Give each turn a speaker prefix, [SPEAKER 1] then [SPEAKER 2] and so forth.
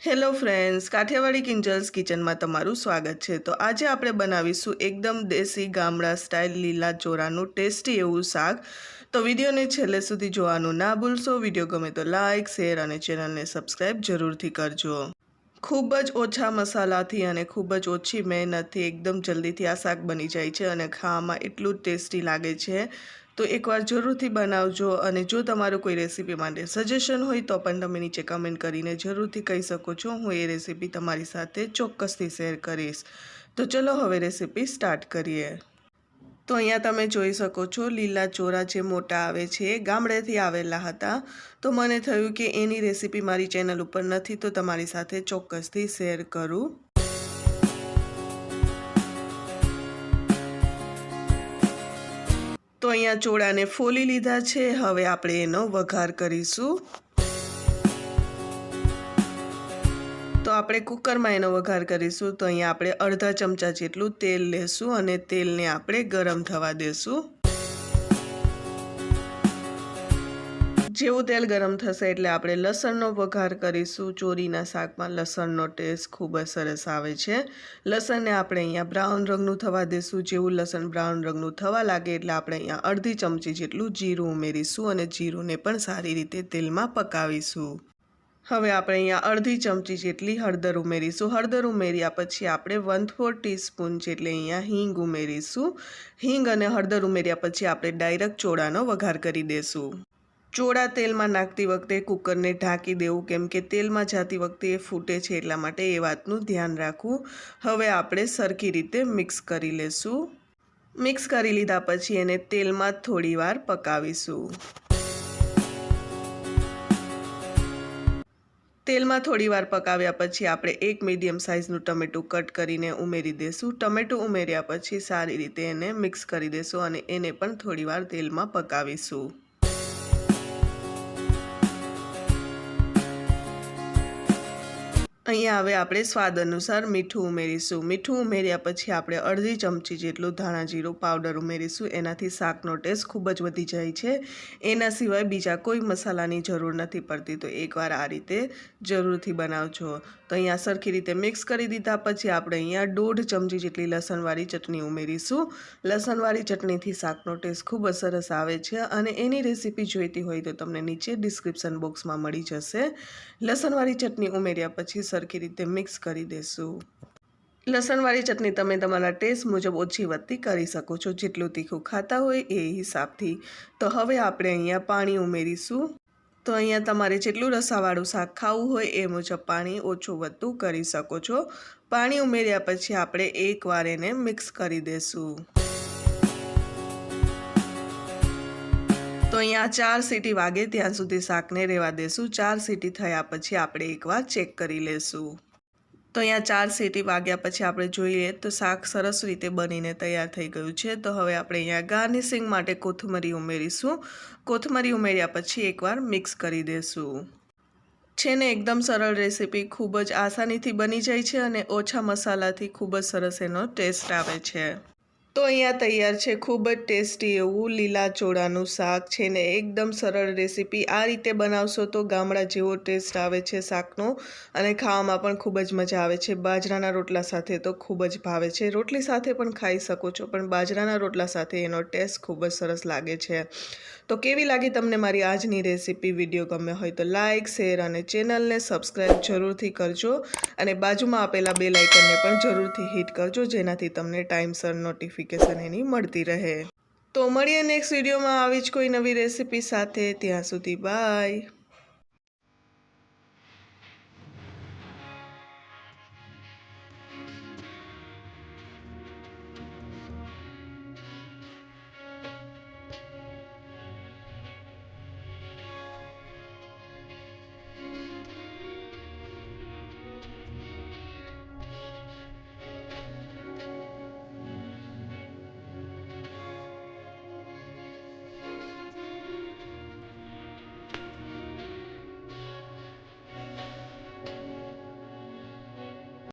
[SPEAKER 1] Hello friends, Kathiawadi કિંજલ્સ કિચનમાં તમારું સ્વાગત છે। તો આજે આપણે બનાવીશું એકદમ દેશી ગામડા સ્ટાઇલ લીલા ચોરાનું ટેસ્ટી એવું શાક। તો વિડીયોને છેલ્લે સુધી જોવાનું ના ભૂલશો। વિડીયો ગમે તો લાઇક, શેર અને ચેનલને સબસ્ક્રાઈબ જરૂરથી કરજો। ખૂબ જ ઓછા મસાલાથી અને ખૂબ જ ઓછી મહેનતથી એકદમ જલ્દીથી આ શાક બની જાય છે અને ખાવામાં એટલું જ ટેસ્ટી લાગે છે। તો એકવાર જરૂરથી બનાવજો અને જો તમારું કોઈ રેસીપી માટે સજેશન હોય તો પણ તમે નીચે કમેન્ટ કરીને જરૂરથી કહી શકો છો। હું એ રેસીપી તમારી સાથે ચોક્કસથી શેર કરીશ। તો ચલો હવે રેસીપી સ્ટાર્ટ કરીએ। તો અહીંયા તમે જોઈ શકો છો લીલા ચોરા જે મોટા આવે છે ગામડેથી આવેલા હતા। તો મને થયું કે એની રેસીપી મારી ચેનલ ઉપર નથી તો તમારી સાથે ચોક્કસથી શેર કરું। તો અહીંયા ચોળાને ફોલી લીધા છે। હવે આપણે એનો વઘાર કરીશું। તો આપણે કુકરમાં એનો વઘાર કરીશું। તો અહીંયા આપણે અડધા ચમચા જેટલું તેલ લેશું અને તેલને આપણે ગરમ થવા દેશું। જેવું તેલ ગરમ થશે એટલે આપણે લસણનો વઘાર કરીશું। ચોરીના શાકમાં લસણનો ટેસ્ટ ખૂબ જ સરસ આવે છે। લસણને આપણે અહીંયા બ્રાઉન રંગનું થવા દેશું। જેવું લસણ બ્રાઉન રંગનું થવા લાગે એટલે આપણે અહીંયા અડધી ચમચી જેટલું જીરું ઉમેરીશું અને જીરુંને પણ સારી રીતે તેલમાં પકાવીશું। હવે આપણે અહીંયા અડધી ચમચી જેટલી હળદર ઉમેરીશું। હળદર ઉમેર્યા પછી આપણે 1/4 ટીસ્પૂન જેટલી અહીંયા હિંગ ઉમેરીશું। હિંગ અને હળદર ઉમેર્યા પછી આપણે ડાયરેક્ટ ચોળાનો વઘાર કરી દઈશું। ચોળા તેલમાં નાખતી વખતે કુકરને ઢાંકી દેવું કેમ કે તેલમાં જતી વખતે એ ફૂટે છે એટલા માટે એ વાતનું ધ્યાન રાખવું। હવે આપણે સરખી રીતે મિક્સ કરી લેશું। મિક્સ કરી લીધા પછી એને તેલમાં થોડી વાર પકાવીશું। તેલમાં થોડી વાર પકાવ્યા પછી આપણે એક મીડિયમ સાઇઝનું ટમેટું કટ કરીને ઉમેરી દઈશું। ટમેટું ઉમેર્યા પછી સારી રીતે એને મિક્સ કરી દઈશું અને એને પણ થોડી વાર તેલમાં પકાવીશું। અહીંયા હવે આપણે સ્વાદ અનુસાર મીઠું ઉમેરીશું। મીઠું ઉમેર્યા પછી આપણે અડધી ચમચી જેટલું ધાણા જીરું પાવડર ઉમેરીશું। એનાથી શાકનો ટેસ્ટ ખૂબ જ વધી જાય છે। એના સિવાય બીજા કોઈ મસાલાની જરૂર નથી પડતી। તો એકવાર આ રીતે જરૂરથી બનાવજો। તો અહીંયા સરખી રીતે મિક્સ કરી દીધા પછી આપણે અહીંયા 1.5 ચમચી જેટલી લસણવાળી ચટણી ઉમેરીશું। લસણવાળી ચટણીથી શાકનો ટેસ્ટ ખૂબ જ સરસ આવે છે અને એની રેસીપી જોઈતી હોય તો તમને નીચે ડિસ્ક્રિપ્શન બોક્સમાં મળી જશે। લસણવાળી ચટણી ઉમેર્યા પછી સરખી રીતે મિક્સ કરી દેશું। લસણવાળી ચટણી તમે તમારા ટેસ્ટ મુજબ ઓછી વધતી કરી શકો છો જેટલું તીખું ખાતા હોય એ હિસાબથી। તો હવે આપણે અહીંયા પાણી ઉમેરીશું। તો અહીંયા તમારે જેટલું રસાવાળું શાક ખાવું હોય એ મુજબ પાણી ઓછું વધતું કરી શકો છો। પાણી ઉમેર્યા પછી આપણે એકવાર એને મિક્સ કરી દેશું। તો અહીંયા 4 સીટી વાગે ત્યાં સુધી શાકને રહેવા દેશું। 4 સીટી થયા પછી આપણે એકવાર ચેક કરી લેશું। તો અહીંયા 4 સીટી વાગ્યા પછી આપણે જોઈએ તો શાક સરસ રીતે બનીને તૈયાર થઈ ગયું છે। તો હવે આપણે અહીંયા ગાર્નિશિંગ માટે કોથમરી ઉમેરીશું। કોથમરી ઉમેર્યા પછી એકવાર મિક્સ કરી દેશું। છે ને એકદમ સરળ રેસીપી ખૂબ જ આસાનીથી બની જાય છે અને ઓછા મસાલાથી ખૂબ જ સરસ એનો ટેસ્ટ આવે છે। તો અહીંયા તૈયાર છે ખૂબ જ ટેસ્ટી એવું લીલા ચોળાનું શાક। છે ને એકદમ સરળ રેસીપી। આ રીતે બનાવશો તો ગામડા જેવો ટેસ્ટ આવે છે શાકનો અને ખાવામાં પણ ખૂબ જ મજા આવે છે। બાજરાના રોટલા સાથે તો ખૂબ જ ભાવે છે। રોટલી સાથે પણ ખાઈ શકો છો પણ બાજરાના રોટલા સાથે એનો ટેસ્ટ ખૂબ જ સરસ લાગે છે। તો કેવી લાગી તમને મારી આજની રેસીપી? વિડીયો ગમે હોય તો લાઇક, શેર અને ચેનલને સબસ્ક્રાઈબ જરૂરથી કરજો અને બાજુમાં આપેલા બેલ આઇકનને પણ જરૂરથી હિટ કરજો જેનાથી તમને ટાઈમસર નોટિફિકેશન એની મળતી રહે। તો મળીએ નેક્સ્ટ વિડીયોમાં આવી જ કોઈ નવી રેસીપી સાથે। ત્યાં સુધી બાય।